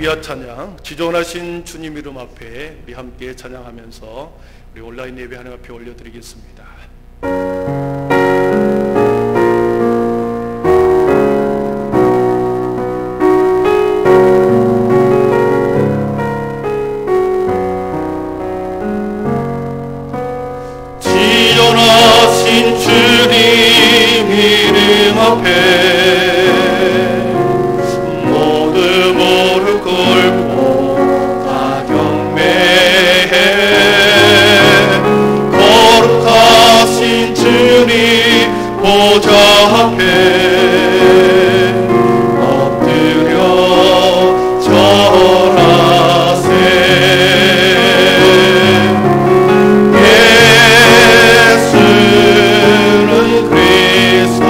경비와 찬양, 지존하신 주님 이름 앞에 우리 함께 찬양하면서 우리 온라인 예배 하나님 앞에 올려드리겠습니다. 지존하신 주님 이름 앞에 보좌 앞에 엎드려 절하세. 예수는 그리스도,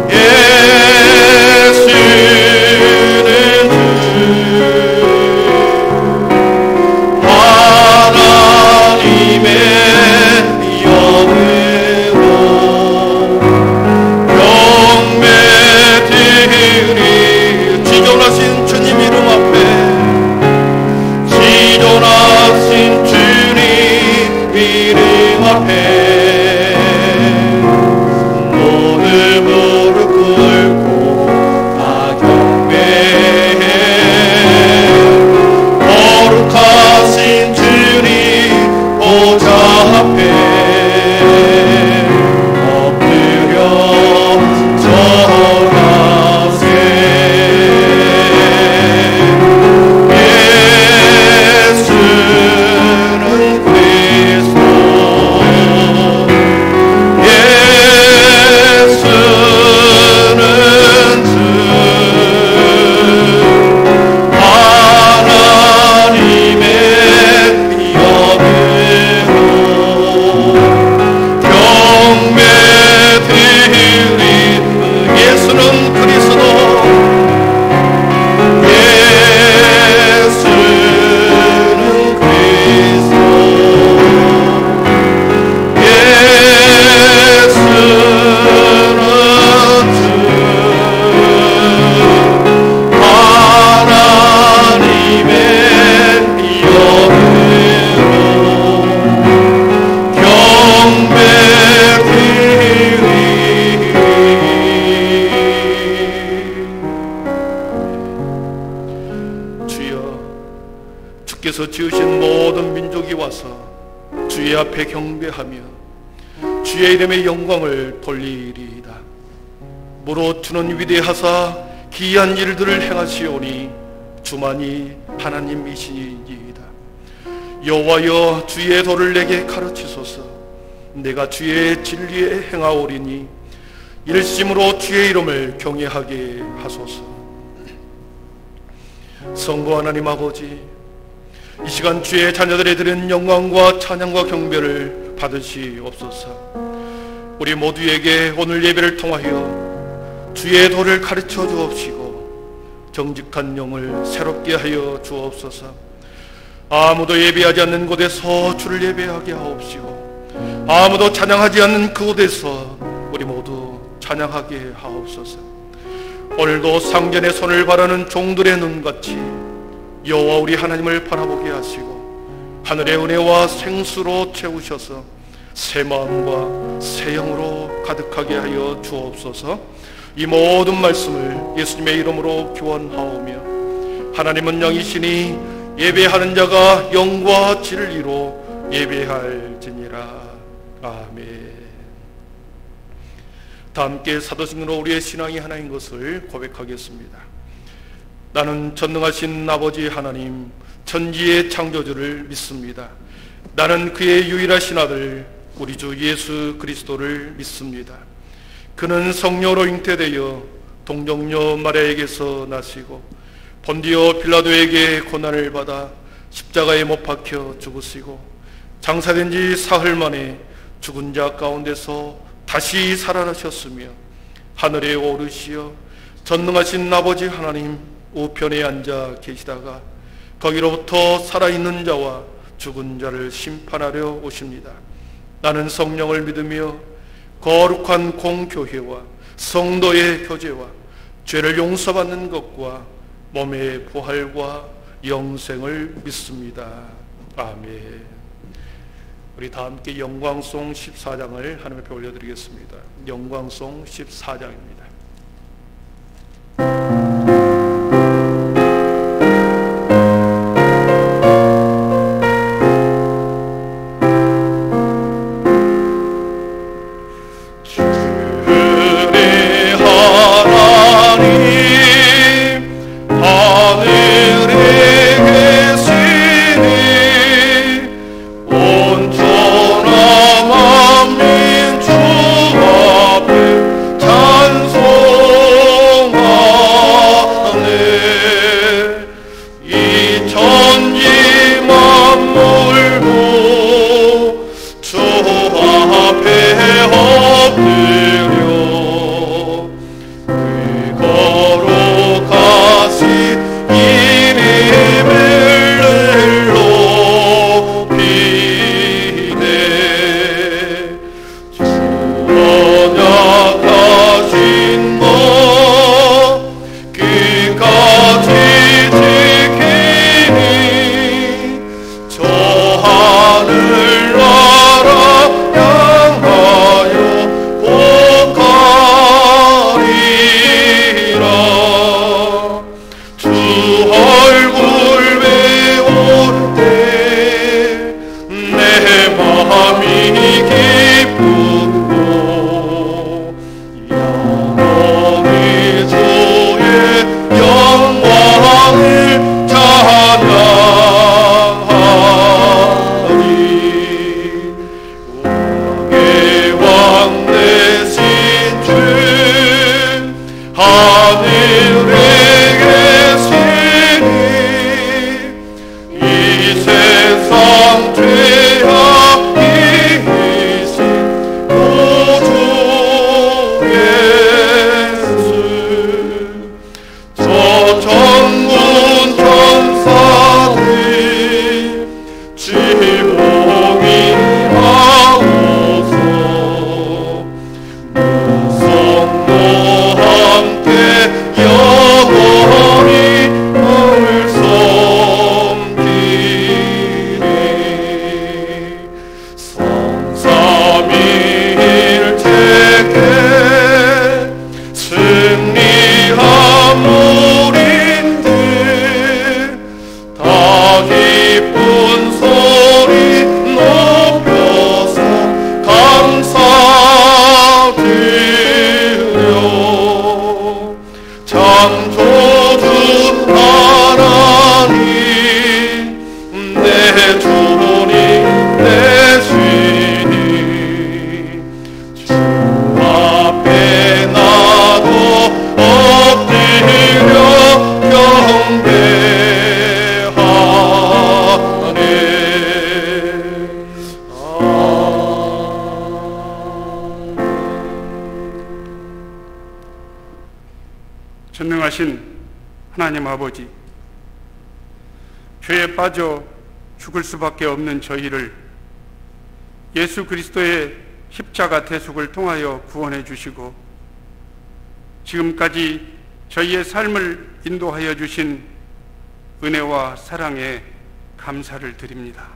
예수는 주, 하나님의 영을 지존하신 주님 이름 앞에, 지존하신 주님 이름 앞에 모두 무릎 꿇고 다 경배해. 거룩하신 주님 보좌 앞에 엎드려 절하세. 주께서 지으신 모든 민족이 와서 주의 앞에 경배하며 주의 이름의 영광을 돌리리이다. 무릇 주는 위대하사 기이한 일들을 행하시오니 주만이 하나님이시니이다. 여호와여, 주의 도를 내게 가르치소서. 내가 주의 진리에 행하오리니 일심으로 주의 이름을 경외하게 하소서. 성부 하나님 아버지, 이 시간 주의 자녀들이 드리는 영광과 찬양과 경배를 받으시옵소서. 우리 모두에게 오늘 예배를 통하여 주의 도를 가르쳐 주옵시고 정직한 영을 새롭게 하여 주옵소서. 아무도 예배하지 않는 곳에서 주를 예배하게 하옵시고 아무도 찬양하지 않는 그곳에서 우리 모두 찬양하게 하옵소서. 오늘도 상전의 손을 바라는 종들의 눈같이 여호와 우리 하나님을 바라보게 하시고 하늘의 은혜와 생수로 채우셔서 새 마음과 새 영으로 가득하게 하여 주옵소서. 이 모든 말씀을 예수님의 이름으로 교환하오며, 하나님은 영이시니 예배하는 자가 영과 진리로 예배할지니라. 아멘. 다 함께 사도신경으로 우리의 신앙이 하나인 것을 고백하겠습니다. 나는 전능하신 아버지 하나님, 천지의 창조주를 믿습니다. 나는 그의 유일하신 아들 우리 주 예수 그리스도를 믿습니다. 그는 성령으로 잉태되어 동정녀 마리아에게서 나시고 본디오 빌라도에게 고난을 받아 십자가에 못 박혀 죽으시고 장사된 지 사흘 만에 죽은 자 가운데서 다시 살아나셨으며 하늘에 오르시어 전능하신 아버지 하나님 우편에 앉아 계시다가 거기로부터 살아있는 자와 죽은 자를 심판하려 오십니다. 나는 성령을 믿으며 거룩한 공교회와 성도의 교제와 죄를 용서받는 것과 몸의 부활과 영생을 믿습니다. 아멘. 우리 다 함께 영광송 14장을 하나님 앞에 올려드리겠습니다. 영광송 14장입니다. 전능하신 하나님 아버지, 죄에 빠져 죽을 수밖에 없는 저희를 예수 그리스도의 십자가 대속을 통하여 구원해 주시고 지금까지 저희의 삶을 인도하여 주신 은혜와 사랑에 감사를 드립니다.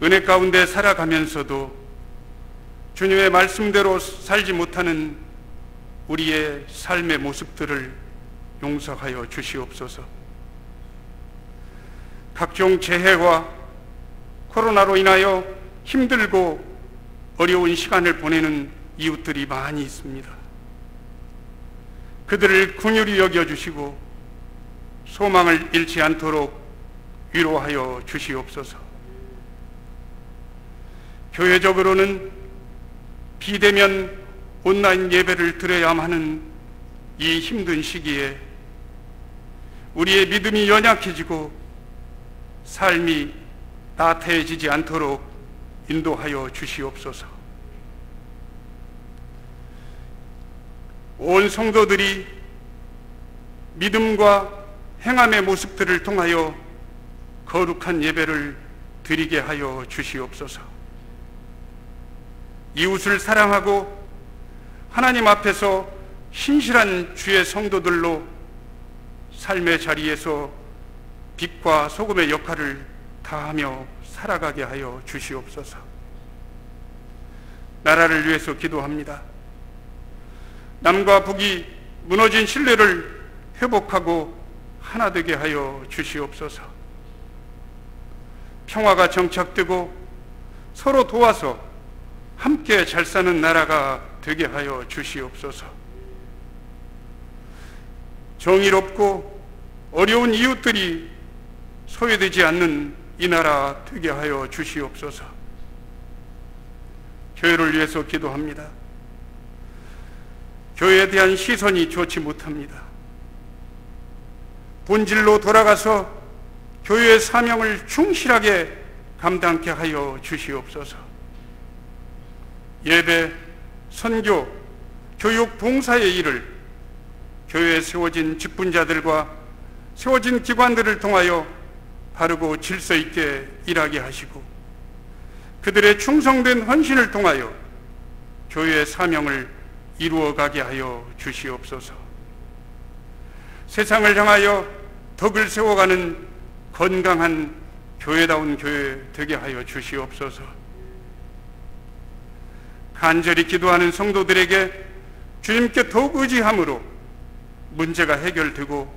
은혜 가운데 살아가면서도 주님의 말씀대로 살지 못하는 우리의 삶의 모습들을 용서하여 주시옵소서. 각종 재해와 코로나로 인하여 힘들고 어려운 시간을 보내는 이웃들이 많이 있습니다. 그들을 긍휼히 여겨주시고 소망을 잃지 않도록 위로하여 주시옵소서. 교회적으로는 비대면 온라인 예배를 드려야만 하는 이 힘든 시기에 우리의 믿음이 연약해지고 삶이 나태해지지 않도록 인도하여 주시옵소서. 온 성도들이 믿음과 행함의 모습들을 통하여 거룩한 예배를 드리게 하여 주시옵소서. 이웃을 사랑하고 하나님 앞에서 신실한 주의 성도들로 삶의 자리에서 빛과 소금의 역할을 다하며 살아가게 하여 주시옵소서. 나라를 위해서 기도합니다. 남과 북이 무너진 신뢰를 회복하고 하나 되게 하여 주시옵소서. 평화가 정착되고 서로 도와서 함께 잘 사는 나라가 되게 하여 주시옵소서. 정의롭고 어려운 이웃들이 소외되지 않는 이 나라 되게 하여 주시옵소서. 교회를 위해서 기도합니다. 교회에 대한 시선이 좋지 못합니다. 본질로 돌아가서 교회의 사명을 충실하게 감당케 하여 주시옵소서. 예배, 선교, 교육, 봉사의 일을 교회에 세워진 직분자들과 세워진 기관들을 통하여 바르고 질서 있게 일하게 하시고, 그들의 충성된 헌신을 통하여 교회의 사명을 이루어가게 하여 주시옵소서. 세상을 향하여 덕을 세워가는 건강한 교회다운 교회 되게 하여 주시옵소서. 간절히 기도하는 성도들에게 주님께 더욱 의지함으로 문제가 해결되고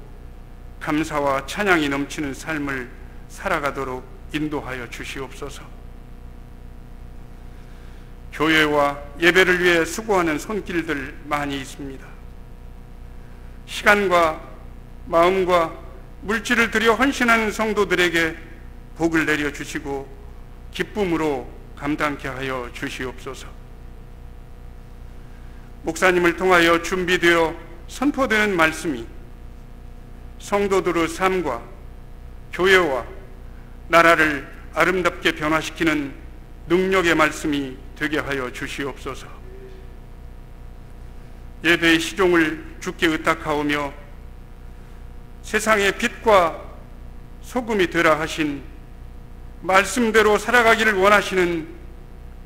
감사와 찬양이 넘치는 삶을 살아가도록 인도하여 주시옵소서. 교회와 예배를 위해 수고하는 손길들 많이 있습니다. 시간과 마음과 물질을 들여 헌신하는 성도들에게 복을 내려주시고 기쁨으로 감당케 하여 주시옵소서. 목사님을 통하여 준비되어 선포되는 말씀이 성도들의 삶과 교회와 나라를 아름답게 변화시키는 능력의 말씀이 되게 하여 주시옵소서. 예배의 시종을 주께 의탁하오며 세상의 빛과 소금이 되라 하신 말씀대로 살아가기를 원하시는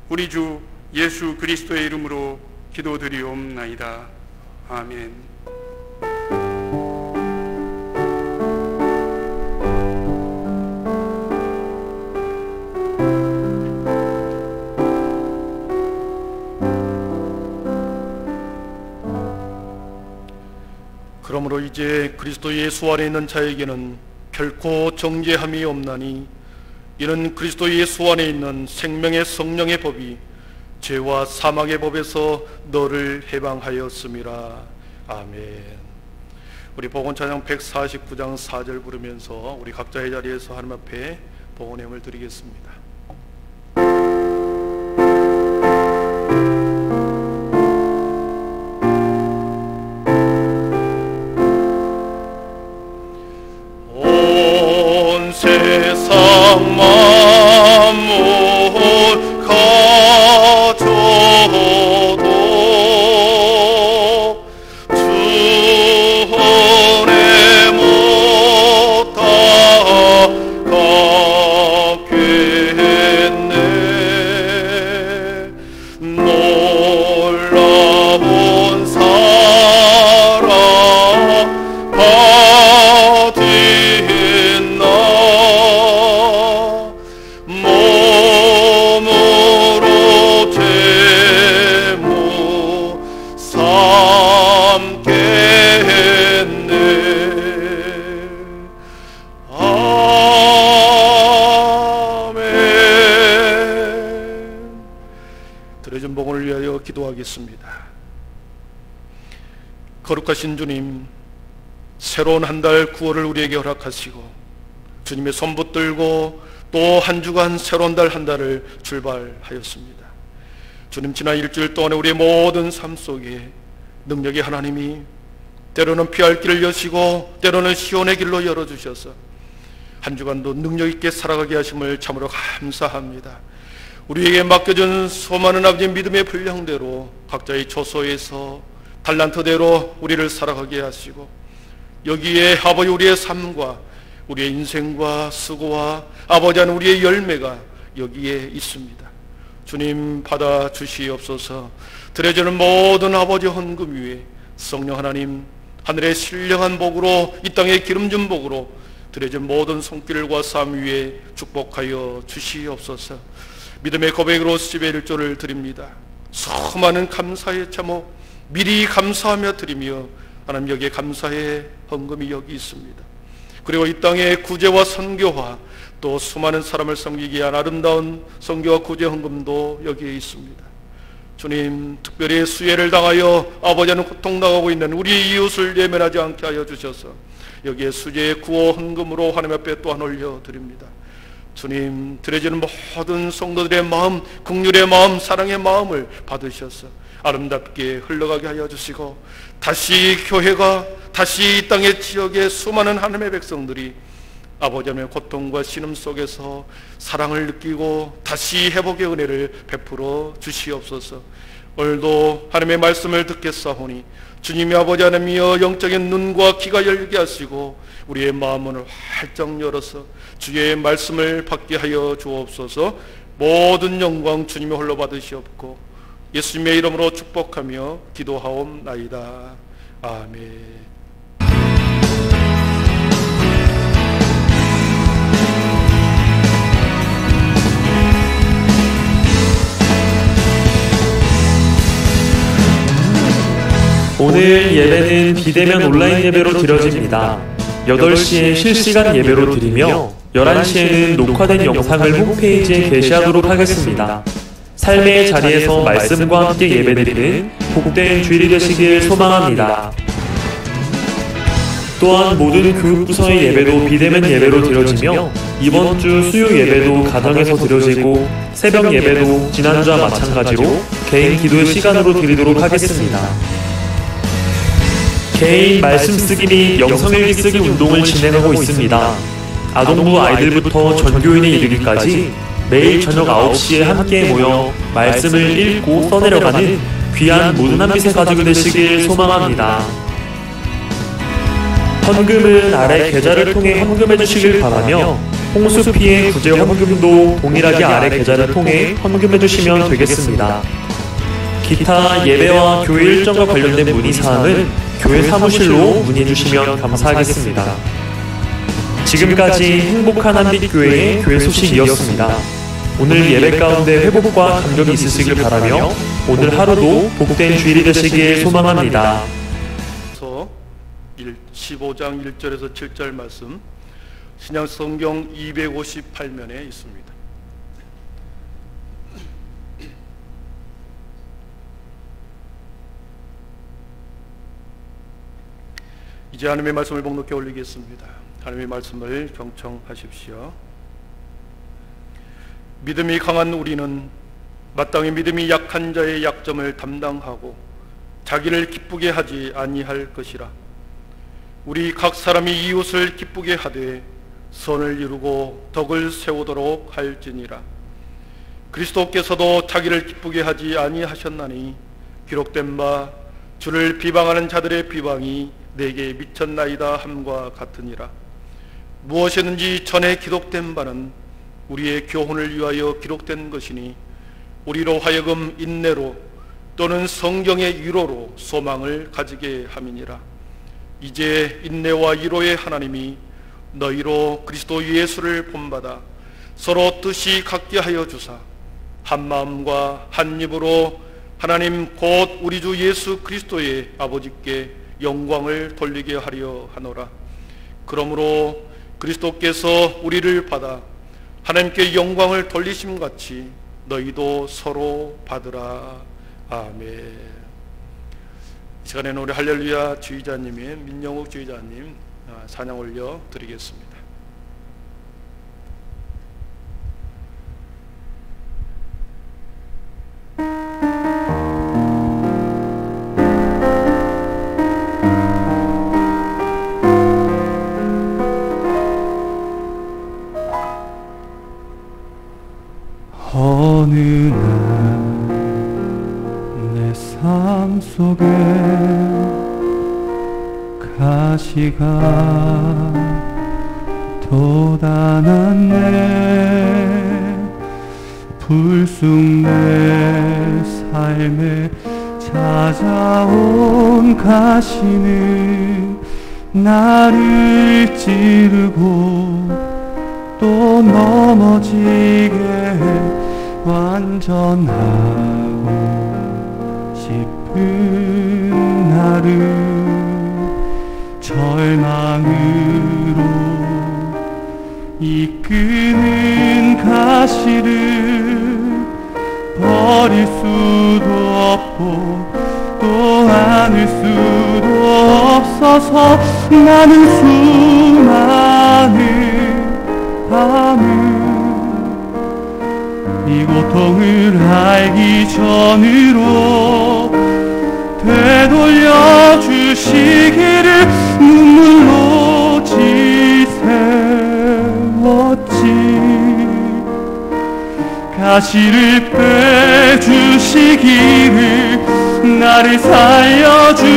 우리 주 예수 그리스도의 이름으로 기도드리옵나이다. 아멘. 그러므로 이제 그리스도 예수 안에 있는 자에게는 결코 정죄함이 없나니, 이는 그리스도 예수 안에 있는 생명의 성령의 법이 죄와 사망의 법에서 너를 해방하였음이라. 아멘. 우리 복원 찬양 149장 4절 부르면서 우리 각자의 자리에서 하나님 앞에 복원함을 드리겠습니다. 온 세상 만물 가져도 주 은혜 못 갚겠네. 놀라운 사랑 받은 나 몸으로 제무 삼겠네. 아멘. 드려진 복음을 위하여 기도하겠습니다. 거룩하신 주님, 새로운 한 달 9월을 우리에게 허락하시고 주님의 손 붙들고 또 한 주간 새로운 달 한 달을 출발하였습니다. 주님, 지난 일주일 동안에 우리의 모든 삶 속에 능력의 하나님이 때로는 피할 길을 여시고 때로는 시온의 길로 열어주셔서 한 주간도 능력 있게 살아가게 하심을 참으로 감사합니다. 우리에게 맡겨준 수많은 아버지의 믿음의 분량대로 각자의 처소에서 달란트대로 우리를 살아가게 하시고, 여기에 아버지 우리의 삶과 우리의 인생과 수고와 아버지 하는 우리의 열매가 여기에 있습니다. 주님, 받아 주시옵소서. 드려지는 모든 아버지 헌금 위에 성령 하나님, 하늘의 신령한 복으로, 이 땅의 기름진 복으로 드려진 모든 손길과 삶 위에 축복하여 주시옵소서. 믿음의 고백으로 10의 1조를 드립니다. 수많은 감사의 제목 미리 감사하며 드리며, 하나님 여기에 감사의 헌금이 여기 있습니다. 그리고 이 땅의 구제와 선교와 또 수많은 사람을 섬기기 위한 아름다운 선교와 구제 헌금도 여기에 있습니다. 주님, 특별히 수혜를 당하여 아버지는 고통당하고 있는 우리 이웃을 예면하지 않게 하여 주셔서 여기에 수제의 구호 헌금으로 하나님 앞에 또한 올려드립니다. 주님, 드려지는 모든 성도들의 마음, 긍휼의 마음, 사랑의 마음을 받으셔서 아름답게 흘러가게 하여 주시고, 다시 교회가, 다시 이 땅의 지역의 수많은 하나님의 백성들이 아버지 하나님의 고통과 신음 속에서 사랑을 느끼고 다시 회복의 은혜를 베풀어 주시옵소서. 오늘도 하나님의 말씀을 듣겠사오니 주님이 아버지 하나님이여 영적인 눈과 귀가 열리게 하시고 우리의 마음을 활짝 열어서 주의 말씀을 받게 하여 주옵소서. 모든 영광 주님의 홀로 받으시옵고 예수님의 이름으로 축복하며 기도하옵나이다. 아멘. 오늘 예배는 비대면 온라인 예배로 드려집니다. 8시에 실시간 예배로 드리며 11시에는 녹화된 영상을 홈페이지에 게시하도록 하겠습니다. 삶의 자리에서 말씀과 함께 예배드리는 복된 주일이 되시길 소망합니다. 또한 모든 교육부서의 예배도 비대면 예배로 드려지며 이번 주 수요 예배도 가정에서 드려지고 새벽 예배도 지난주와 마찬가지로 개인 기도의 시간으로 드리도록 하겠습니다. 개인 말씀 쓰기 및 영성일기 쓰기 운동을 진행하고 있습니다. 아동부 아이들부터 전교인에 이르기까지 매일 저녁 9시에 함께 모여 말씀을 읽고 써내려가는 귀한 모든 한 빛의 가족이 되시길 소망합니다. 헌금은 아래 계좌를 통해 헌금해 주시길 바라며 홍수 피해 구제 헌금도 동일하게 아래 계좌를 통해 헌금해 주시면 되겠습니다. 기타 예배와 교회 일정과 관련된 문의사항은 교회 사무실로 문의해 주시면 감사하겠습니다. 지금까지 행복한 한빛교회의 교회 소식이었습니다. 오늘 예배 가운데 회복과 감격이 있으시길 바라며 오늘 하루도 복된 주일이 되시길 소망합니다. 15장 1절에서 7절 말씀 신약성경 258면에 있습니다. 이제 하나님의 말씀을 복록해 올리겠습니다. 하나님의 말씀을 경청하십시오. 믿음이 강한 우리는 마땅히 믿음이 약한 자의 약점을 담당하고 자기를 기쁘게 하지 아니할 것이라. 우리 각 사람이 이웃을 기쁘게 하되 선을 이루고 덕을 세우도록 할지니라. 그리스도께서도 자기를 기쁘게 하지 아니하셨나니 기록된 바 주를 비방하는 자들의 비방이 내게 미쳤나이다 함과 같으니라. 무엇이든지 전에 기록된 바는 우리의 교훈을 위하여 기록된 것이니 우리로 하여금 인내로 또는 성경의 위로로 소망을 가지게 함이니라. 이제 인내와 위로의 하나님이 너희로 그리스도 예수를 본받아 서로 뜻이 같게 하여 주사 한 마음과 한 입으로 하나님 곧 우리 주 예수 그리스도의 아버지께 영광을 돌리게 하려 하노라. 그러므로 그리스도께서 우리를 받아 하나님께 영광을 돌리심같이 너희도 서로 받으라. 아멘. 이 시간에는 우리 할렐루야 주의자님인 민영욱 주의자님 찬양 올려 드리겠습니다. 어느 날 내 삶 속에 가시가 돋아났네. 불쑥 내 삶에 찾아온 가시는 나를 찌르고 또 넘어지게 완전하고 싶은 나를 절망으로 이끄는 가시를 버릴 수도 없고 또 안을 수도 없어서 나는 수많은 밤을 이 고통을 알기 전으로 되돌려 주시기를 눈물로 지새웠지. 가시를 빼주시기를 나를 살려주시기를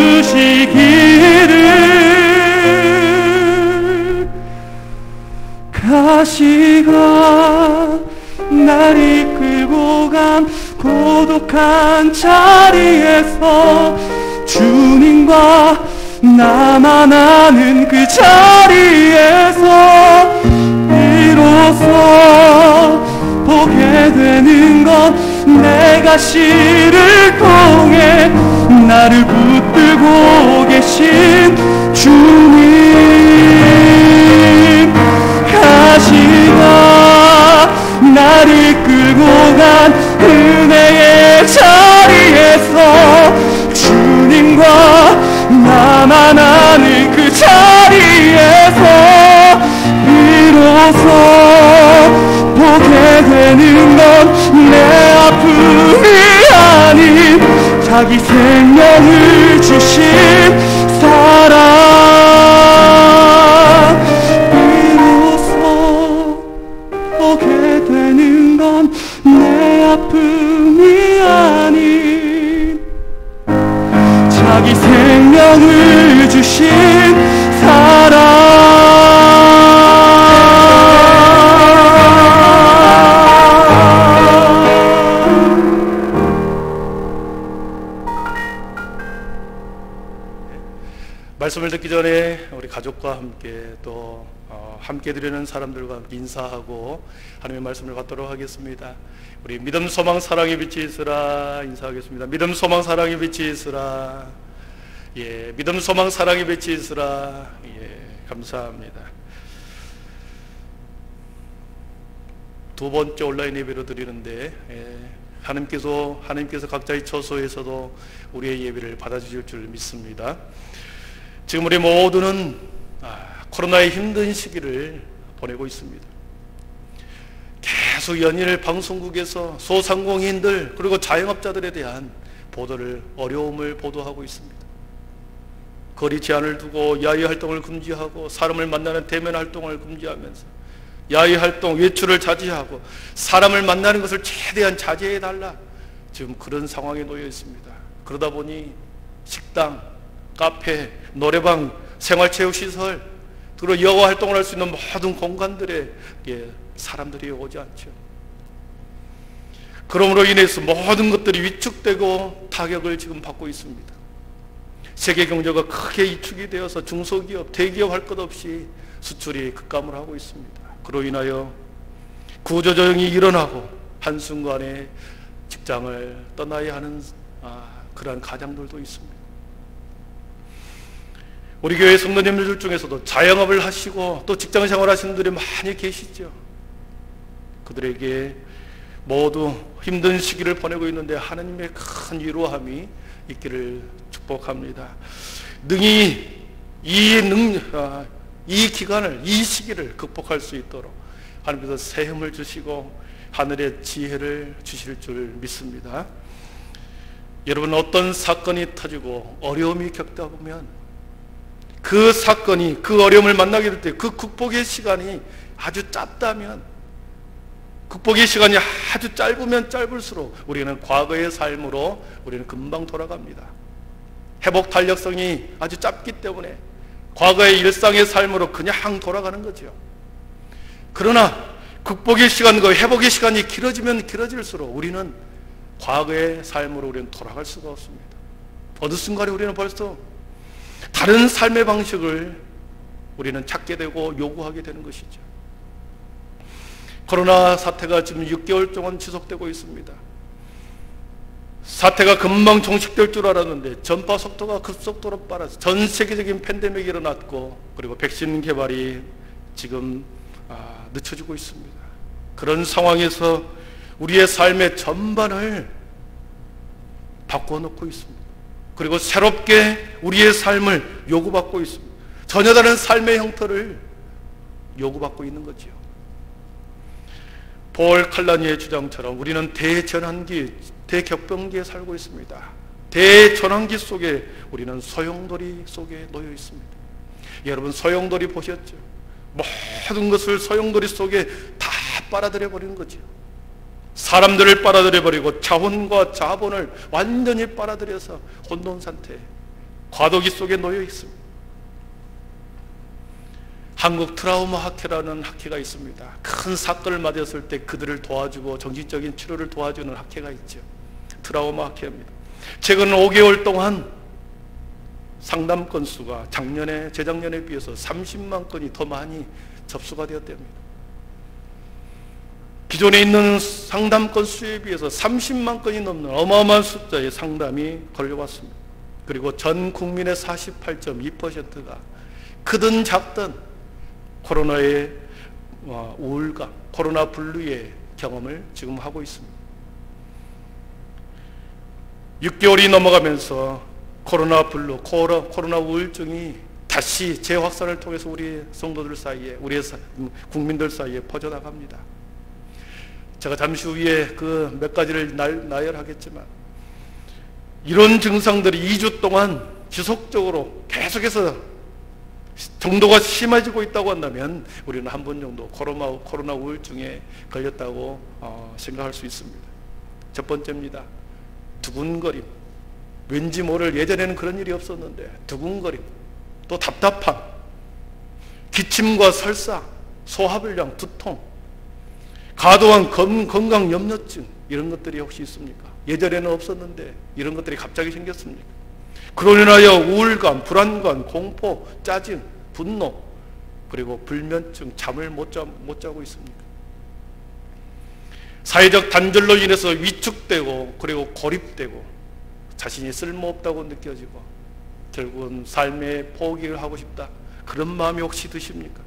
가시가 날 이끌고 간 고독한 자리에서 주님과 나만 아는 그 자리에서 비로소 보게 되는 건 내 가시를 통해 나를 붙들고 계신 주님. 가시가 나를 끌고 간 은혜의 자리에서 주님과 나만 아는 그 자리에서 비로소 보게 되는 건 내 아픔이 아닌 자기 생명을 주신 사랑. 비로소 보게 되는 건 내 아픔이 아닌 자기 생명을 주신 사랑. 말씀을 듣기 전에 우리 가족과 함께 또 함께 드리는 사람들과 함께 인사하고 하나님의 말씀을 받도록 하겠습니다. 우리 믿음, 소망, 사랑의 빛이 있으라 인사하겠습니다. 믿음, 소망, 사랑의 빛이 있으라. 예, 믿음, 소망, 사랑의 빛이 있으라. 예, 감사합니다. 두 번째 온라인 예배로 드리는데 하나님께서 각자의 처소에서도 우리의 예배를 받아주실 줄 믿습니다. 지금 우리 모두는 코로나의 힘든 시기를 보내고 있습니다. 계속 연일 방송국에서 소상공인들 그리고 자영업자들에 대한 어려움을 보도하고 있습니다. 거리 제한을 두고 야외 활동을 금지하고 사람을 만나는 대면 활동을 금지하면서 야외 활동, 외출을 자제하고 사람을 만나는 것을 최대한 자제해달라, 지금 그런 상황에 놓여 있습니다. 그러다 보니 식당, 카페, 노래방, 생활체육시설, 그리고 여가 활동을 할 수 있는 모든 공간들에 사람들이 오지 않죠. 그러므로 인해서 모든 것들이 위축되고 타격을 지금 받고 있습니다. 세계 경제가 크게 위축이 되어서 중소기업, 대기업 할 것 없이 수출이 급감을 하고 있습니다. 그로 인하여 구조조정이 일어나고 한순간에 직장을 떠나야 하는 그러한 가장들도 있습니다. 우리 교회 성도님들 중에서도 자영업을 하시고 또 직장생활 하시는 분들이 많이 계시죠. 그들에게 모두 힘든 시기를 보내고 있는데 하나님의 큰 위로함이 있기를 축복합니다. 능히 이 기간을, 이 시기를 극복할 수 있도록 하나님께서 새 힘을 주시고 하늘의 지혜를 주실 줄 믿습니다. 여러분, 어떤 사건이 터지고 어려움이 겪다 보면 그 사건이, 그 어려움을 만나게 될 때 그 극복의 시간이 아주 짧다면, 극복의 시간이 아주 짧으면 짧을수록 우리는 과거의 삶으로 우리는 금방 돌아갑니다. 회복 탄력성이 아주 짧기 때문에 과거의 일상의 삶으로 그냥 돌아가는 거죠. 그러나 극복의 시간과 회복의 시간이 길어지면 길어질수록 우리는 과거의 삶으로 우리는 돌아갈 수가 없습니다. 어느 순간에 우리는 벌써 다른 삶의 방식을 우리는 찾게 되고 요구하게 되는 것이죠. 코로나 사태가 지금 6개월 동안 지속되고 있습니다. 사태가 금방 종식될 줄 알았는데 전파 속도가 급속도로 빨라서 전 세계적인 팬데믹이 일어났고, 그리고 백신 개발이 지금 늦춰지고 있습니다. 그런 상황에서 우리의 삶의 전반을 바꿔놓고 있습니다. 그리고 새롭게 우리의 삶을 요구받고 있습니다. 전혀 다른 삶의 형태를 요구받고 있는 거지요. 폴 칼라니의 주장처럼 우리는 대전환기, 대격변기에 살고 있습니다. 대전환기 속에 우리는 소용돌이 속에 놓여 있습니다. 여러분, 소용돌이 보셨죠? 모든 것을 소용돌이 속에 다 빨아들여 버리는 거죠. 사람들을 빨아들여 버리고 자원과 자본을 완전히 빨아들여서 혼돈 상태, 과도기 속에 놓여 있습니다. 한국 트라우마 학회라는 학회가 있습니다. 큰 사건을 맞았을 때 그들을 도와주고 정신적인 치료를 도와주는 학회가 있죠. 트라우마 학회입니다. 최근 5개월 동안 상담 건수가 재작년에 비해서 30만 건이 더 많이 접수가 되었답니다. 기존에 있는 상담 건수에 비해서 30만 건이 넘는 어마어마한 숫자의 상담이 걸려왔습니다. 그리고 전 국민의 48.2%가 크든 작든 코로나의 우울감, 코로나 분류의 경험을 지금 하고 있습니다. 6개월이 넘어가면서 코로나 분류, 코로나 우울증이 다시 재확산을 통해서 우리 성도들 사이에, 우리 국민들 사이에 퍼져나갑니다. 제가 잠시 후에 그 몇 가지를 나열하겠지만, 이런 증상들이 2주 동안 지속적으로 계속해서 정도가 심해지고 있다고 한다면 우리는 한 번 정도 코로나 우울증에 걸렸다고 생각할 수 있습니다. 첫 번째입니다. 두근거림. 왠지 모를, 예전에는 그런 일이 없었는데 두근거림, 또 답답함, 기침과 설사, 소화불량, 두통, 과도한 건강 염려증, 이런 것들이 혹시 있습니까? 예전에는 없었는데 이런 것들이 갑자기 생겼습니까? 그로 인하여 우울감, 불안감, 공포, 짜증, 분노, 그리고 불면증, 잠을 못 자고 있습니까? 사회적 단절로 인해서 위축되고, 그리고 고립되고, 자신이 쓸모없다고 느껴지고, 결국은 삶의 포기를 하고 싶다, 그런 마음이 혹시 드십니까?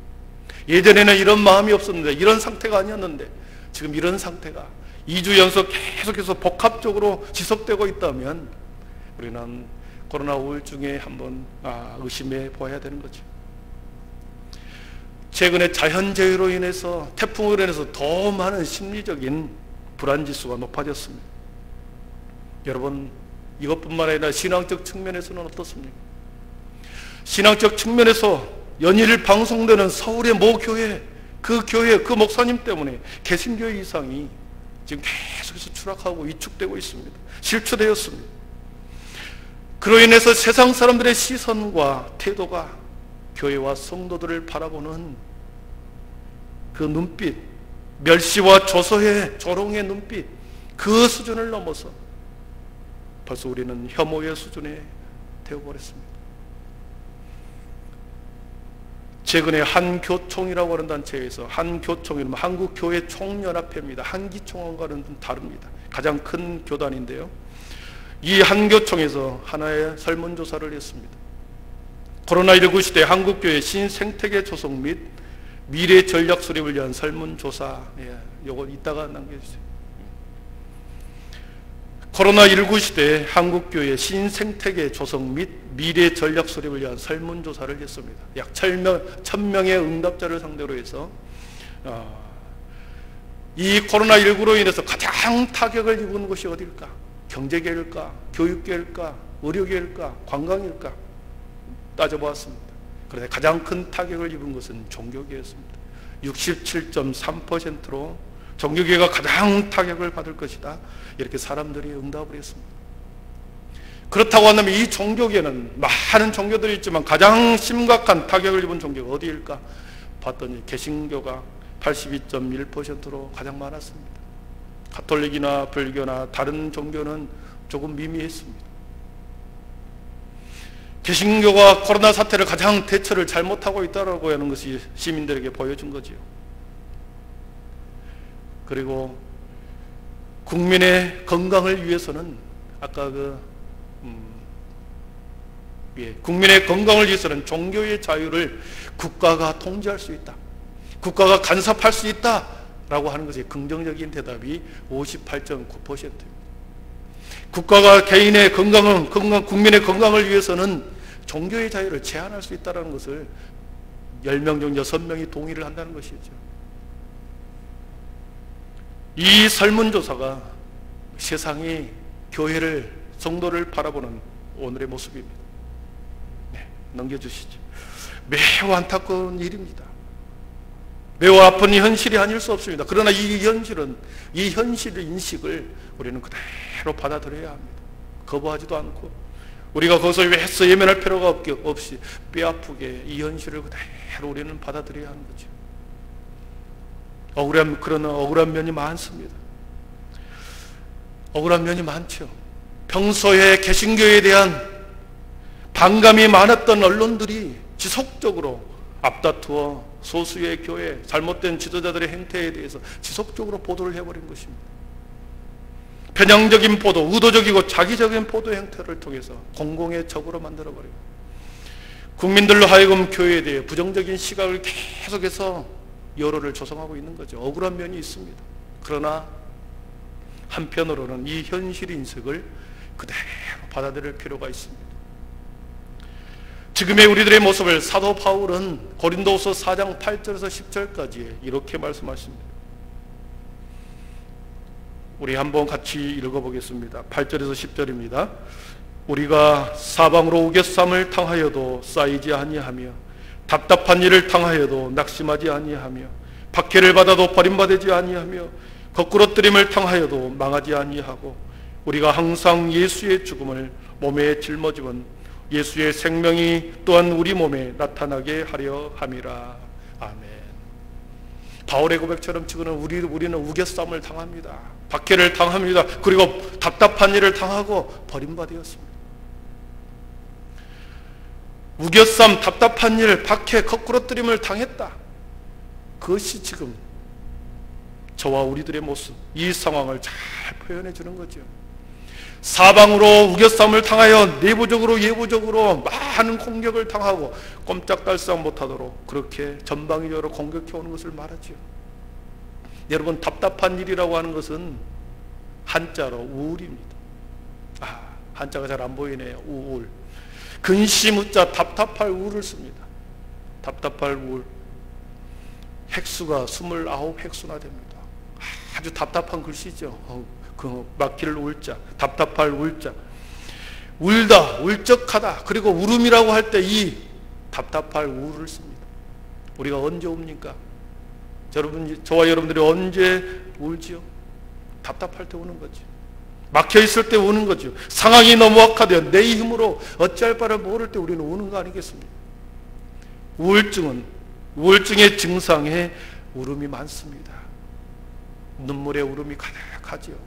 예전에는 이런 마음이 없었는데, 이런 상태가 아니었는데 지금 이런 상태가 2주 연속 계속해서 복합적으로 지속되고 있다면 우리는 코로나 우울증에 한번 의심해 보아야 되는 거죠. 최근에 자연재해로 인해서, 태풍으로 인해서 더 많은 심리적인 불안지수가 높아졌습니다. 여러분, 이것뿐만 아니라 신앙적 측면에서는 어떻습니까? 신앙적 측면에서 연일 방송되는 서울의 모 교회, 그 목사님 때문에 개신교의 이상이 지금 계속해서 추락하고 위축되고 있습니다. 실추되었습니다. 그로 인해서 세상 사람들의 시선과 태도가 교회와 성도들을 바라보는 그 눈빛, 멸시와 조롱의 눈빛, 그 수준을 넘어서 벌써 우리는 혐오의 수준에 되어버렸습니다. 최근에 한교총이라고 하는 단체에서, 한교총이면 한국교회 총연합회입니다. 한기총원과는 좀 다릅니다. 가장 큰 교단인데요. 이 한교총에서 하나의 설문조사를 했습니다. 코로나19 시대 한국교회 신생태계 조성 및 미래 전략 수립을 위한 설문조사, 요거 이따가 남겨주세요. 코로나19 시대 한국교회 신생태계 조성 및 미래 전략 수립을 위한 설문조사를 했습니다. 약 1000명의 응답자를 상대로 해서 이 코로나19로 인해서 가장 타격을 입은 곳이 어딜까? 경제계일까? 교육계일까? 의료계일까? 관광일까? 따져보았습니다. 그런데 가장 큰 타격을 입은 것은 종교계였습니다. 67.3%로 종교계가 가장 타격을 받을 것이다, 이렇게 사람들이 응답을 했습니다. 그렇다고 한다면 이 종교계는 많은 종교들이 있지만 가장 심각한 타격을 입은 종교가 어디일까 봤더니 개신교가 82.1%로 가장 많았습니다. 가톨릭이나 불교나 다른 종교는 조금 미미했습니다. 개신교가 코로나 사태를 가장 대처를 잘못하고 있다고 하는 것이 시민들에게 보여준 거지요. 그리고 국민의 건강을 위해서는 아까 국민의 건강을 위해서는 종교의 자유를 국가가 통제할 수 있다, 국가가 간섭할 수 있다라고 하는 것이 긍정적인 대답이 58.9%입니다. 국가가 개인의 국민의 건강을 위해서는 종교의 자유를 제한할 수 있다는 것을 10명 중 6명이 동의를 한다는 것이죠. 이 설문조사가 세상이 교회를, 성도를 바라보는 오늘의 모습입니다. 넘겨주시죠. 매우 안타까운 일입니다. 매우 아픈 현실이 아닐 수 없습니다. 그러나 이 현실 인식을 우리는 그대로 받아들여야 합니다. 거부하지도 않고 우리가 거기서 애써 예면할 필요가 없이 뼈아프게 이 현실을 그대로 우리는 받아들여야 하는 거죠. 그러나 억울한 면이 많습니다. 억울한 면이 많죠. 평소에 개신교에 대한 반감이 많았던 언론들이 지속적으로 앞다투어 소수의 교회, 잘못된 지도자들의 행태에 대해서 지속적으로 보도를 해버린 것입니다. 편향적인 보도, 의도적이고 자기적인 보도 행태를 통해서 공공의 적으로 만들어버리고 국민들로 하여금 교회에 대해 부정적인 시각을 계속해서 여론을 조성하고 있는 거죠. 억울한 면이 있습니다. 그러나 한편으로는 이 현실 인식을 그대로 받아들일 필요가 있습니다. 지금의 우리들의 모습을 사도 바울은 고린도후서 4장 8절에서 10절까지 이렇게 말씀하십니다. 우리 한번 같이 읽어보겠습니다. 8절에서 10절입니다. 우리가 사방으로 우겨쌈을 당하여도 쌓이지 아니하며 답답한 일을 당하여도 낙심하지 아니하며 박해를 받아도 버림받지 아니하며 거꾸러뜨림을 당하여도 망하지 아니하고 우리가 항상 예수의 죽음을 몸에 짊어지면 예수의 생명이 또한 우리 몸에 나타나게 하려 함이라. 아멘. 바울의 고백처럼 지금은 우리는 우겨쌈을 당합니다. 박해를 당합니다. 그리고 답답한 일을 당하고 버림받았습니다. 우겨쌈, 답답한 일, 박해, 거꾸러뜨림을 당했다. 그것이 지금 저와 우리들의 모습, 이 상황을 잘 표현해 주는 거죠. 사방으로 우겨쌈을 당하여 내부적으로 예부적으로 많은 공격을 당하고 꼼짝달싹 못하도록 그렇게 전방위적으로 공격해 오는 것을 말하죠. 여러분, 답답한 일이라고 하는 것은 한자로 우울입니다. 한자가 잘 안 보이네요. 우울. 근심 우자 답답할 우울을 씁니다. 답답할 우울. 획수가 29획수나 됩니다. 아주 답답한 글씨죠. 막힐 울자, 답답할 울자, 울다, 울적하다, 그리고 울음이라고 할 때 이 답답할 우울을 씁니다. 우리가 언제 웁니까? 저와 여러분들이 언제 울지요? 답답할 때 우는 거죠. 막혀 있을 때 우는 거죠. 상황이 너무 악화되어 내 힘으로 어찌할 바를 모를 때 우리는 우는 거 아니겠습니까? 우울증의 증상에 울음이 많습니다. 눈물의 울음이 가득하지요.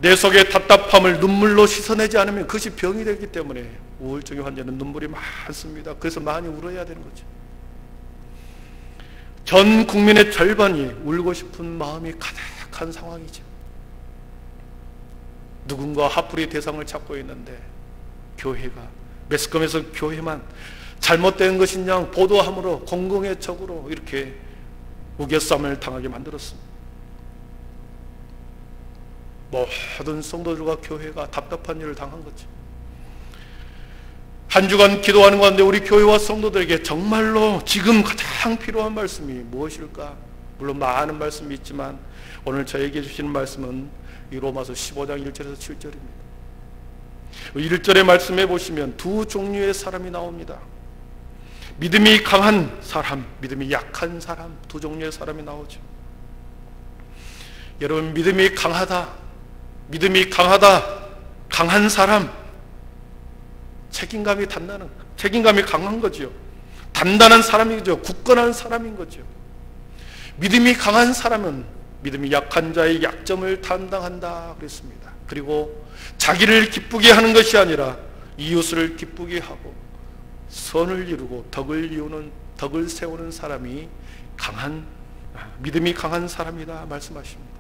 내 속의 답답함을 눈물로 씻어내지 않으면 그것이 병이 되기 때문에 우울증의 환자는 눈물이 많습니다. 그래서 많이 울어야 되는 거죠. 전 국민의 절반이 울고 싶은 마음이 가득한 상황이죠. 누군가 화풀이 대상을 찾고 있는데 교회가, 매스컴에서 교회만 잘못된 것이냐 보도함으로 공공의 적으로 이렇게 우겨쌈을 당하게 만들었습니다. 모든 성도들과 교회가 답답한 일을 당한 거죠. 한 주간 기도하는 가운데 우리 교회와 성도들에게 정말로 지금 가장 필요한 말씀이 무엇일까? 물론 많은 말씀이 있지만 오늘 저에게 주시는 말씀은 이 로마서 15장 1절에서 7절입니다. 1절의 말씀해 보시면 두 종류의 사람이 나옵니다. 믿음이 강한 사람, 믿음이 약한 사람, 두 종류의 사람이 나오죠. 여러분, 믿음이 강하다, 강한 사람, 책임감이 강한 거죠. 단단한 사람이죠. 굳건한 사람인 거죠. 믿음이 강한 사람은 믿음이 약한 자의 약점을 담당한다 그랬습니다. 그리고 자기를 기쁘게 하는 것이 아니라 이웃을 기쁘게 하고 선을 이루고 덕을 세우는 사람이 믿음이 강한 사람이다 말씀하십니다.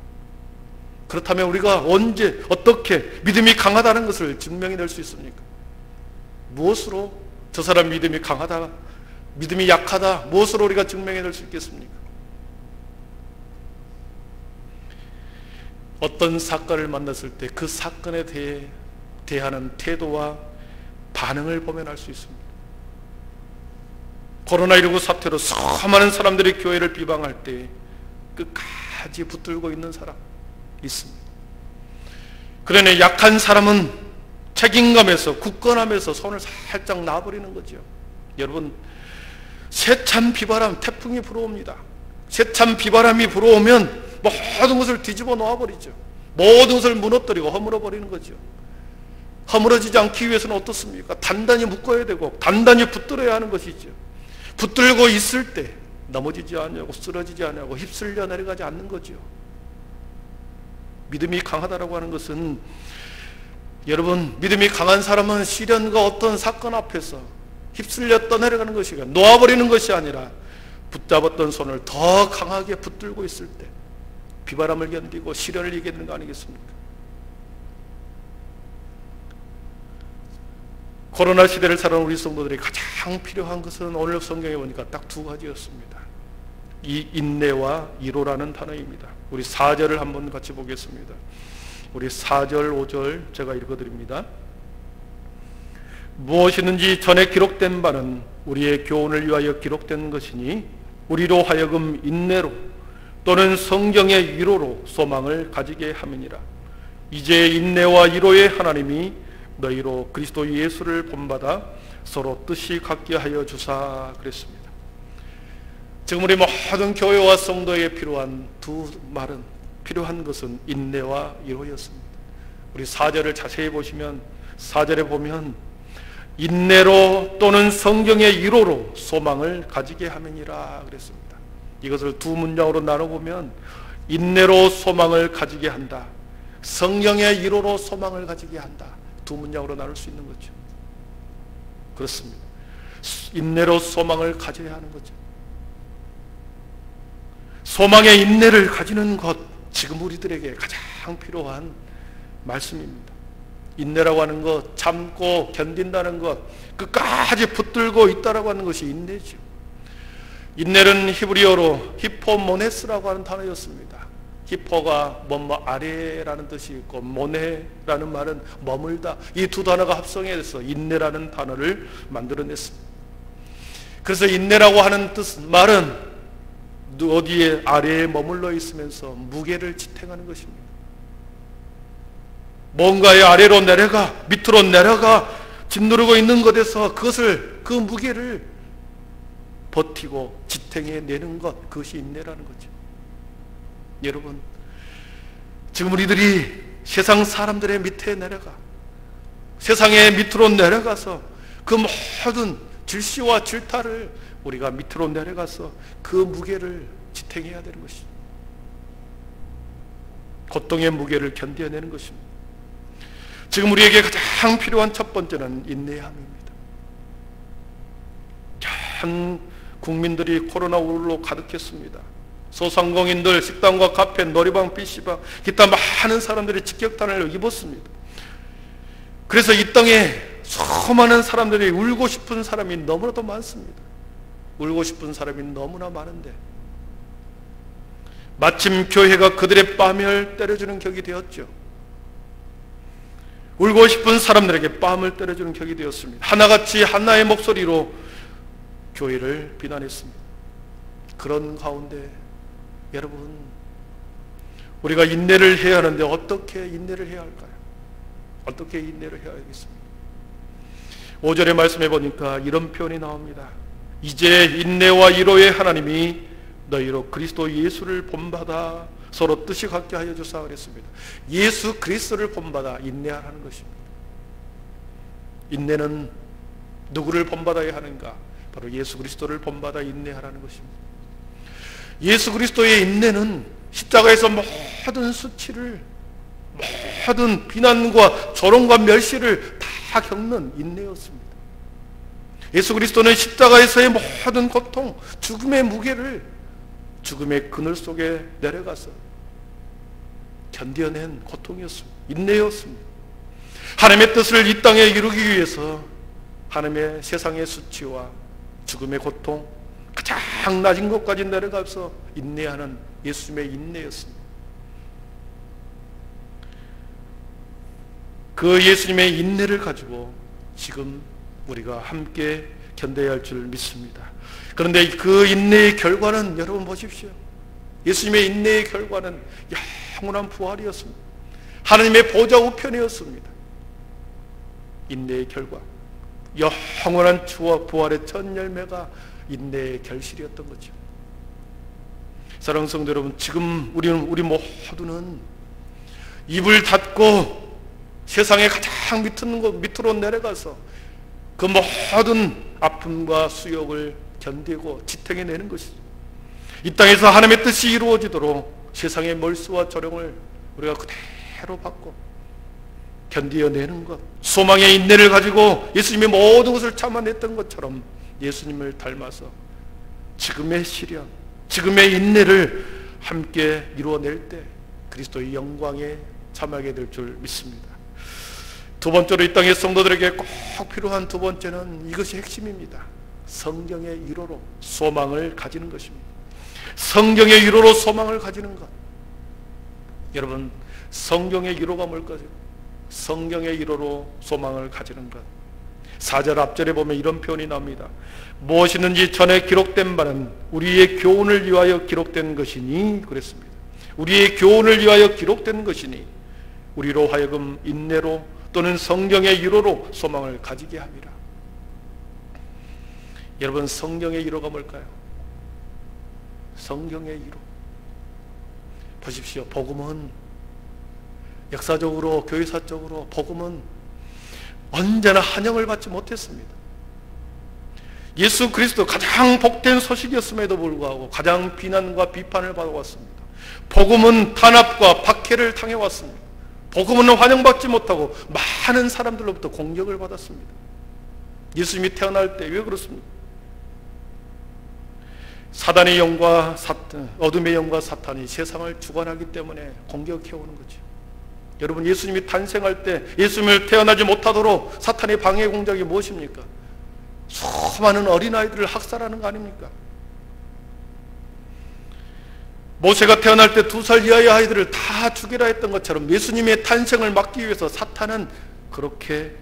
그렇다면 우리가 언제 어떻게 믿음이 강하다는 것을 증명해낼 수 있습니까? 무엇으로 저 사람 믿음이 강하다, 믿음이 약하다, 무엇으로 우리가 증명해낼 수 있겠습니까? 어떤 사건을 만났을 때 그 사건에 대하는 태도와 반응을 보면 알 수 있습니다. 코로나19 사태로 수많은 사람들이 교회를 비방할 때 끝까지 붙들고 있는 사람 있습니다. 그러나 약한 사람은 책임감에서 굳건함에서 손을 살짝 놔버리는 거죠. 여러분, 세찬 비바람, 태풍이 불어옵니다. 세찬 비바람이 불어오면 모든 것을 뒤집어 놓아버리죠. 모든 것을 무너뜨리고 허물어버리는 거죠. 허물어지지 않기 위해서는 어떻습니까? 단단히 묶어야 되고 단단히 붙들어야 하는 것이죠. 붙들고 있을 때 넘어지지 않냐고, 쓰러지지 않냐고, 휩쓸려 내려가지 않는 거죠. 믿음이 강하다라고 하는 것은, 여러분, 믿음이 강한 사람은 시련과 어떤 사건 앞에서 휩쓸려 떠내려가는 것이고 놓아버리는 것이 아니라 붙잡았던 손을 더 강하게 붙들고 있을 때 비바람을 견디고 시련을 이기는 거 아니겠습니까? 코로나 시대를 살아온 우리 성도들이 가장 필요한 것은 오늘 성경에 보니까 딱 두 가지였습니다. 이 인내와 이로라는 단어입니다. 우리 4절을 한번 같이 보겠습니다. 우리 4절, 5절 제가 읽어드립니다. 무엇이든지 전에 기록된 바는 우리의 교훈을 위하여 기록된 것이니 우리로 하여금 인내로 또는 성경의 위로로 소망을 가지게 함이니라. 이제 인내와 위로의 하나님이 너희로 그리스도 예수를 본받아 서로 뜻이 같게 하여 주사 그랬습니다. 지금 우리 모든 교회와 성도에 필요한 두 말은, 필요한 것은 인내와 위로였습니다. 우리 4절을 자세히 보시면 4절에 보면 인내로 또는 성경의 위로로 소망을 가지게 함이니라 그랬습니다. 이것을 두 문장으로 나눠보면 인내로 소망을 가지게 한다, 성령의 위로로 소망을 가지게 한다, 두 문장으로 나눌 수 있는 거죠. 그렇습니다. 인내로 소망을 가져야 하는 거죠. 소망의 인내를 가지는 것, 지금 우리들에게 가장 필요한 말씀입니다. 인내라고 하는 것, 참고 견딘다는 것, 끝까지 붙들고 있다라고 하는 것이 인내죠. 인내는 히브리어로 히포모네스라고 하는 단어였습니다. 히포가 뭐뭐 아래라는 뜻이 있고 모네라는 말은 머물다, 이 두 단어가 합성해서 인내라는 단어를 만들어냈습니다. 그래서 인내라고 하는 말은 어디에 아래에 머물러 있으면서 무게를 지탱하는 것입니다. 뭔가의 아래로 내려가, 밑으로 내려가 짓누르고 있는 것에서 그 무게를 버티고 지탱해내는 것, 그것이 인내라는 거죠. 여러분, 지금 우리들이 세상 사람들의 밑에 내려가, 세상의 밑으로 내려가서 그 모든 질시와 질타를 우리가 밑으로 내려가서 그 무게를 지탱해야 되는 것입니다. 고통의 무게를 견뎌내는 것입니다. 지금 우리에게 가장 필요한 첫 번째는 인내함입니다. 전 국민들이 코로나19로 가득했습니다. 소상공인들, 식당과 카페, 놀이방, PC방, 기타 많은 사람들이 직격탄을 입었습니다. 그래서 이 땅에 수많은 사람들이 울고 싶은 사람이 너무나도 많습니다. 울고 싶은 사람이 너무나 많은데 마침 교회가 그들의 뺨을 때려주는 격이 되었죠. 울고 싶은 사람들에게 뺨을 때려주는 격이 되었습니다. 하나같이 하나의 목소리로 교회를 비난했습니다. 그런 가운데 여러분, 우리가 인내를 해야 하는데 어떻게 인내를 해야 할까요? 어떻게 인내를 해야 하겠습니까? 5절의 말씀해 보니까 이런 표현이 나옵니다. 이제 인내와 위로의 하나님이 너희로 그리스도 예수를 본받아 서로 뜻이 같게 하여 주사 그랬습니다. 예수 그리스도를 본받아 인내하라는 것입니다. 인내는 누구를 본받아야 하는가? 바로 예수 그리스도를 본받아 인내하라는 것입니다. 예수 그리스도의 인내는 십자가에서 모든 수치를, 모든 비난과 조롱과 멸시를 다 다 겪는 인내였습니다. 예수 그리스도는 십자가에서의 모든 고통, 죽음의 무게를 죽음의 그늘 속에 내려가서 견뎌낸 고통이었습니다. 인내였습니다. 하나님의 뜻을 이 땅에 이루기 위해서 하나님의 세상의 수치와 죽음의 고통, 가장 낮은 곳까지 내려가서 인내하는 예수님의 인내였습니다. 그 예수님의 인내를 가지고 지금 우리가 함께 견뎌야 할 줄 믿습니다. 그런데 그 인내의 결과는 여러분 보십시오. 예수님의 인내의 결과는 영원한 부활이었습니다. 하나님의 보좌 우편이었습니다. 인내의 결과, 영원한 부활의 첫 열매가 인내의 결실이었던 거죠. 사랑하는 성도 여러분, 지금 우리 모두는 입을 닫고 세상의 가장 밑으로 내려가서 그 모든 아픔과 수욕을 견디고 지탱해내는 것이죠. 이 땅에서 하나님의 뜻이 이루어지도록 세상의 멀수와 조롱을 우리가 그대로 받고 견디어내는 것, 소망의 인내를 가지고 예수님이 모든 것을 참아냈던 것처럼 예수님을 닮아서 지금의 시련, 지금의 인내를 함께 이루어낼 때 그리스도의 영광에 참하게 될 줄 믿습니다. 두 번째로 이 땅의 성도들에게 꼭 필요한 두 번째는 이것이 핵심입니다. 성경의 위로로 소망을 가지는 것입니다. 성경의 위로로 소망을 가지는 것. 여러분, 성경의 위로가 뭘까요? 성경의 위로로 소망을 가지는 것. 4절 앞절에 보면 이런 표현이 나옵니다. 무엇이든지 전에 기록된 바는 우리의 교훈을 위하여 기록된 것이니, 그랬습니다. 우리의 교훈을 위하여 기록된 것이니 우리로 하여금 인내로 또는 성경의 위로로 소망을 가지게 합니다. 여러분, 성경의 위로가 뭘까요? 성경의 위로. 보십시오. 복음은 역사적으로, 교회사적으로 복음은 언제나 환영을 받지 못했습니다. 예수 그리스도 가장 복된 소식이었음에도 불구하고 가장 비난과 비판을 받아왔습니다. 복음은 탄압과 박해를 당해왔습니다. 복음은 환영받지 못하고 많은 사람들로부터 공격을 받았습니다. 예수님이 태어날 때 왜 그렇습니까? 사단의 영과 어둠의 영과 사탄이 세상을 주관하기 때문에 공격해오는 거죠. 여러분, 예수님이 탄생할 때 예수님을 태어나지 못하도록 사탄의 방해 공작이 무엇입니까? 수많은 어린아이들을 학살하는 거 아닙니까? 모세가 태어날 때 2살 이하의 아이들을 다 죽이라 했던 것처럼 예수님의 탄생을 막기 위해서 사탄은 그렇게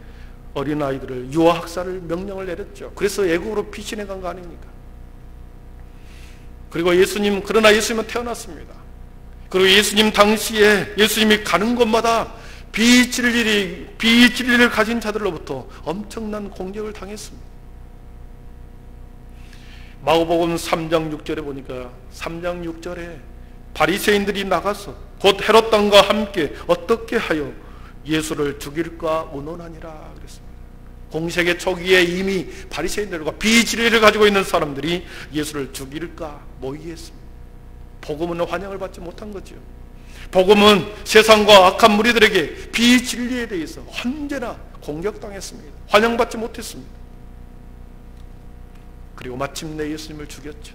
어린아이들을 유아학살을 명령을 내렸죠. 그래서 애국으로 피신해 간 거 아닙니까? 그리고 그러나 예수님은 태어났습니다. 그리고 예수님 당시에 예수님이 가는 곳마다 비진리를 가진 자들로부터 엄청난 공격을 당했습니다. 마가복음 3장 6절에 보니까 3장 6절에 바리새인들이 나가서 곧 헤롯 왕과 함께 어떻게 하여 예수를 죽일까 의논하니라 그랬습니다. 공세의 초기에 이미 바리새인들과 비진리를 가지고 있는 사람들이 예수를 죽일까 모의했습니다. 복음은 환영을 받지 못한 거죠. 복음은 세상과 악한 무리들에게 비진리에 대해서 언제나 공격당했습니다. 환영받지 못했습니다. 그리고 마침내 예수님을 죽였죠.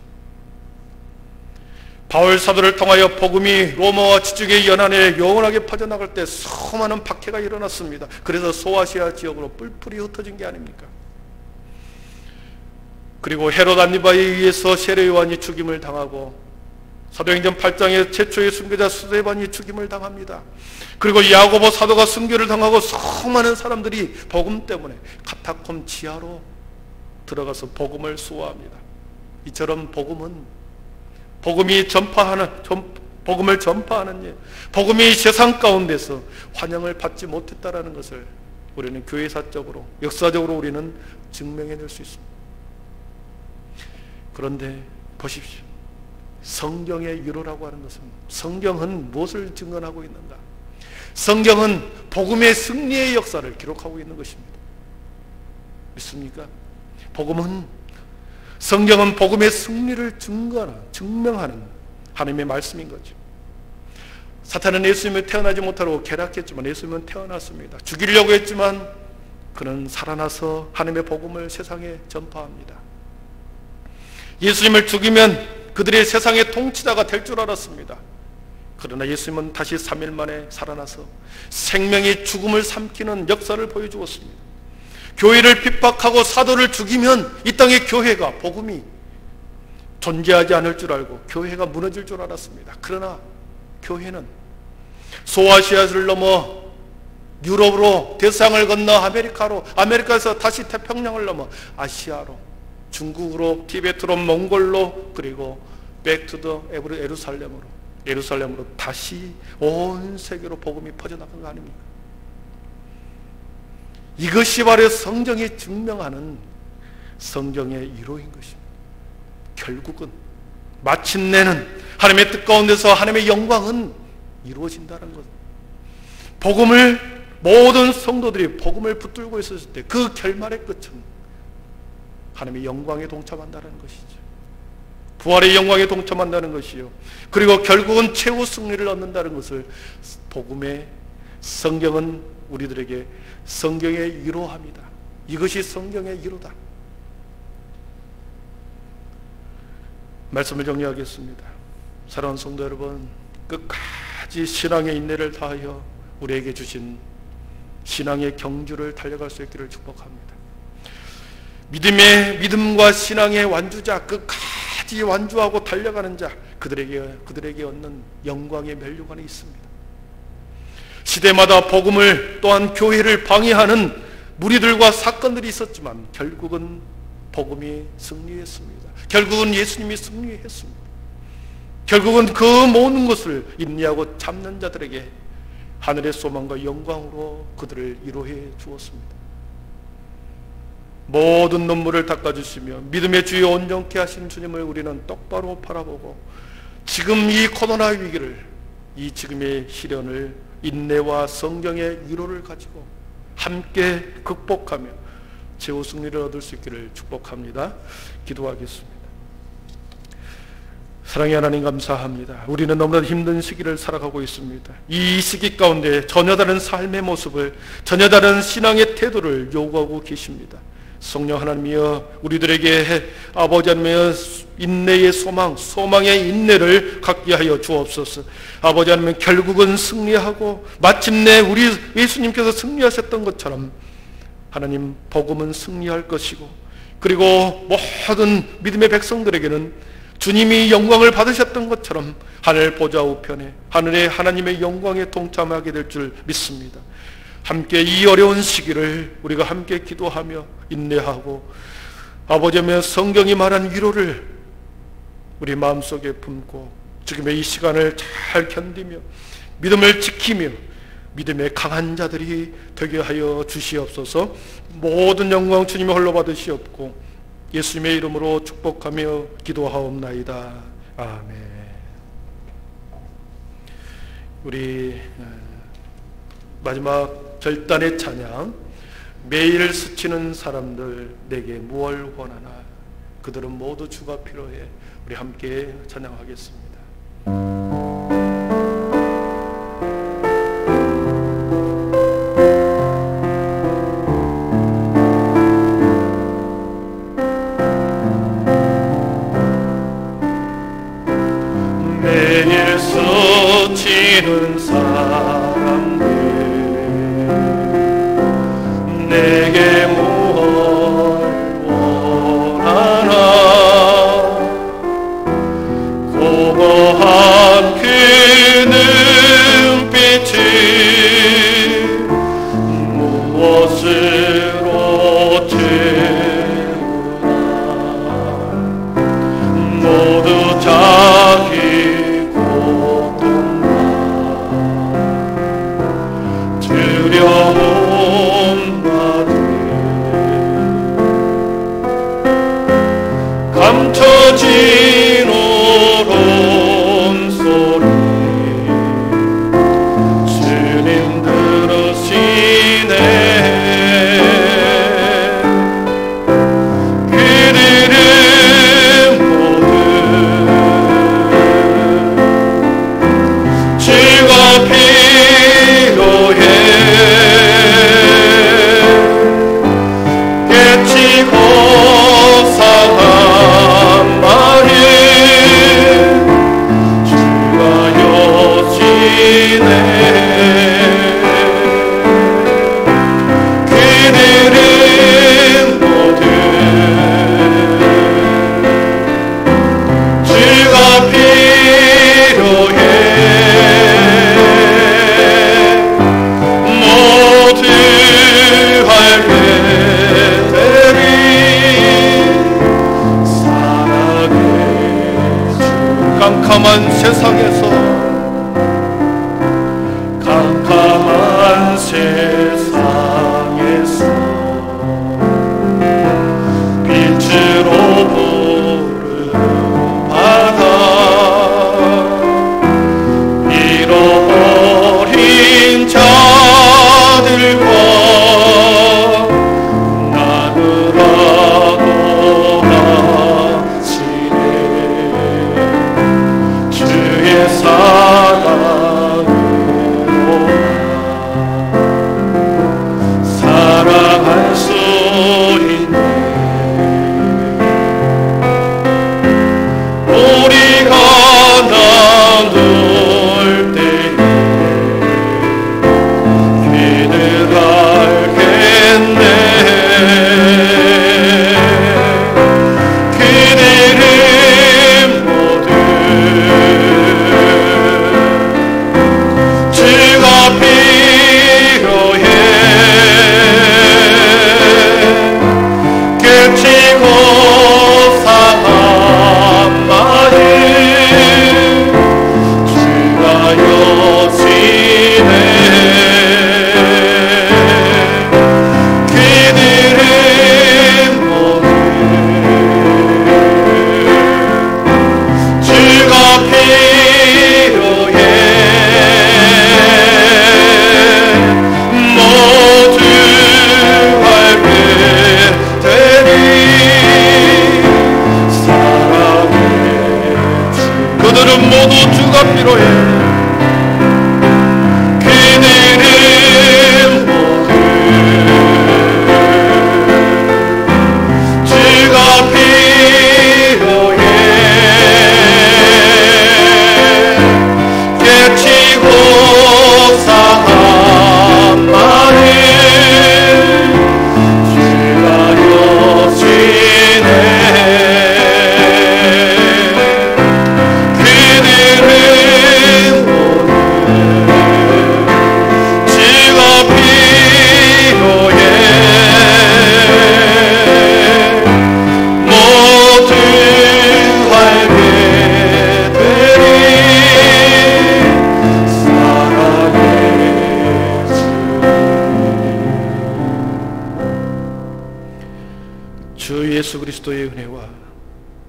바울 사도를 통하여 복음이 로마와 지중해 연안에 영원하게 퍼져나갈 때 수많은 박해가 일어났습니다. 그래서 소아시아 지역으로 뿔뿔이 흩어진 게 아닙니까? 그리고 헤롯 안니바에 의해서 세례 요한이 죽임을 당하고 사도행전 8장에 최초의 순교자 스데반이 죽임을 당합니다. 그리고 야고보 사도가 순교를 당하고 수많은 사람들이 복음 때문에 카타콤 지하로 들어가서 복음을 수호합니다. 이처럼 복음을 전파하는 일, 복음이 세상 가운데서 환영을 받지 못했다라는 것을 우리는 교회사적으로, 역사적으로 우리는 증명해낼 수 있습니다. 그런데 보십시오. 성경의 위로라고 하는 것은, 성경은 무엇을 증언하고 있는가? 성경은 복음의 승리의 역사를 기록하고 있는 것입니다. 믿습니까? 성경은 복음의 승리를 증명하는 하나님의 말씀인 거죠. 사탄은 예수님을 태어나지 못하고 계략했지만 예수님은 태어났습니다. 죽이려고 했지만 그는 살아나서 하나님의 복음을 세상에 전파합니다. 예수님을 죽이면 그들이 세상의 통치자가 될 줄 알았습니다. 그러나 예수님은 다시 3일 만에 살아나서 생명이 죽음을 삼키는 역사를 보여주었습니다. 교회를 핍박하고 사도를 죽이면 이 땅의 교회가, 복음이 존재하지 않을 줄 알고 교회가 무너질 줄 알았습니다. 그러나 교회는 소아시아를 넘어 유럽으로, 대서양을 건너 아메리카로, 아메리카에서 다시 태평양을 넘어 아시아로, 중국으로, 티베트로, 몽골로, 그리고 백투더 예루살렘으로 다시 온 세계로 복음이 퍼져나간 거 아닙니까? 이것이 바로 성경이 증명하는 성경의 이로인 것입니다. 결국은 마침내는 하나님의 뜻 가운데서 하나님의 영광은 이루어진다는 것. 복음을, 모든 성도들이 복음을 붙들고 있었을 때 그 결말의 끝은 하나님의 영광에 동참한다는 것이죠. 부활의 영광에 동참한다는 것이요, 그리고 결국은 최후 승리를 얻는다는 것을 복음의, 성경은 우리들에게 성경의 이로합니다. 이것이 성경의 이로다. 말씀을 정리하겠습니다. 사랑하는 성도 여러분, 끝까지 신앙의 인내를 다하여 우리에게 주신 신앙의 경주를 달려갈 수 있기를 축복합니다. 믿음과 신앙의 완주자, 끝까지 완주하고 달려가는 자, 그들에게 얻는 영광의 면류관이 있습니다. 시대마다 복음을, 또한 교회를 방해하는 무리들과 사건들이 있었지만 결국은 복음이 승리했습니다. 결국은 예수님이 승리했습니다. 결국은 그 모든 것을 인내하고 참는 자들에게 하늘의 소망과 영광으로 그들을 위로해 주었습니다. 모든 눈물을 닦아주시며 믿음의 주여 온전케 하신 주님을 우리는 똑바로 바라보고, 지금 이 코로나 위기를, 이 지금의 시련을 인내와 성경의 위로를 가지고 함께 극복하며 최후 승리를 얻을 수 있기를 축복합니다. 기도하겠습니다. 사랑의 하나님, 감사합니다. 우리는 너무나 힘든 시기를 살아가고 있습니다. 이 시기 가운데 전혀 다른 삶의 모습을, 전혀 다른 신앙의 태도를 요구하고 계십니다. 성령 하나님이여, 우리들에게 아버지 하나님의 인내의 소망의 인내를 갖게 하여 주옵소서. 아버지 하나님, 결국은 승리하고 마침내 우리 예수님께서 승리하셨던 것처럼 하나님, 복음은 승리할 것이고, 그리고 모든 믿음의 백성들에게는 주님이 영광을 받으셨던 것처럼 하늘 보좌 우편에 하늘의 하나님의 영광에 동참하게 될 줄 믿습니다. 함께 이 어려운 시기를 우리가 함께 기도하며 인내하고, 아버지의 성경이 말한 위로를 우리 마음속에 품고 지금의 이 시간을 잘 견디며 믿음을 지키며 믿음의 강한 자들이 되게 하여 주시옵소서. 모든 영광 주님의 홀로 받으시옵고 예수님의 이름으로 축복하며 기도하옵나이다. 아멘. 우리 마지막 절단의 찬양, 매일 스치는 사람들 내게 무얼 원하나, 그들은 모두 주가 필요해. 우리 함께 찬양하겠습니다. 매일 스치는 사람들 내게 무얼 원하나, 고고한 그 눈빛이 무엇으로 채우나, 모두 자기 고통과 사랑할 수 있네. 우리가 나눌 때에 귀를 알겠네. 그들은 모두 주가 필요해. 끝이고 상한 마음 주가 여시네. 그들은 모두 주가 필요해. 모두 알게 되리. 사랑의 주 그들은 모두 주가 필요해. 그들은 모두 주가 필요해. 깨치고 상한 마음 주가 여시네. 그들은 모두 주가 필요해. 모두 알게 되리. 사랑의 주 예수 그리스도의 은혜와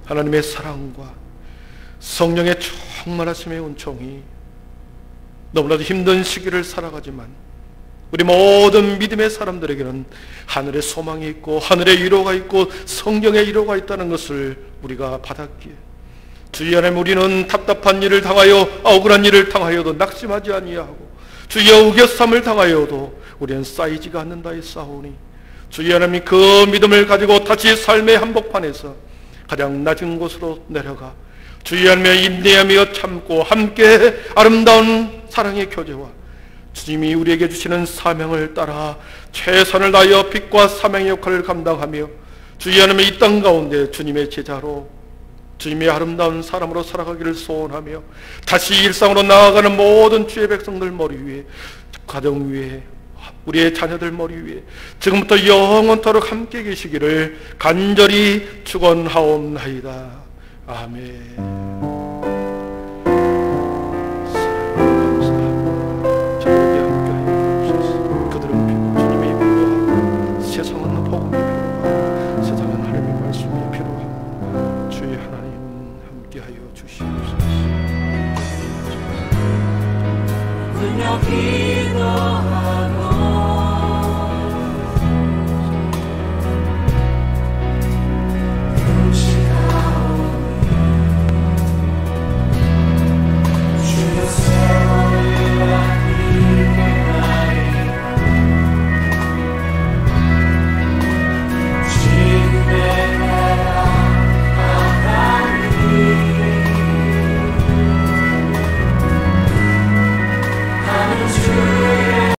하나님의 사랑과 성령의 충만하심의 은총이 너무나도 힘든 시기를 살아가지만 우리 모든 믿음의 사람들에게는 하늘의 소망이 있고 하늘의 위로가 있고 성령의 위로가 있다는 것을 우리가 받았기에 주의 하나님, 우리는 답답한 일을 당하여 억울한 일을 당하여도 낙심하지 아니하고 주의 우겨쌈을 당하여도 우리는 쌓이지가 않는다 했사오니 주의 하나님, 그 믿음을 가지고 다시 삶의 한복판에서 가장 낮은 곳으로 내려가 주의 하나님의 인내하며 참고 함께 아름다운 사랑의 교제와 주님이 우리에게 주시는 사명을 따라 최선을 다하여 빛과 사명의 역할을 감당하며 주의 하나님의 이 땅 가운데 주님의 제자로 주님의 아름다운 사람으로 살아가기를 소원하며 다시 일상으로 나아가는 모든 주의 백성들 머리 위에, 가정 위에, 우리의 자녀들 머리 위에 지금부터 영원토록 함께 계시기를 간절히 축원하옵나이다. 아멘. 기도하리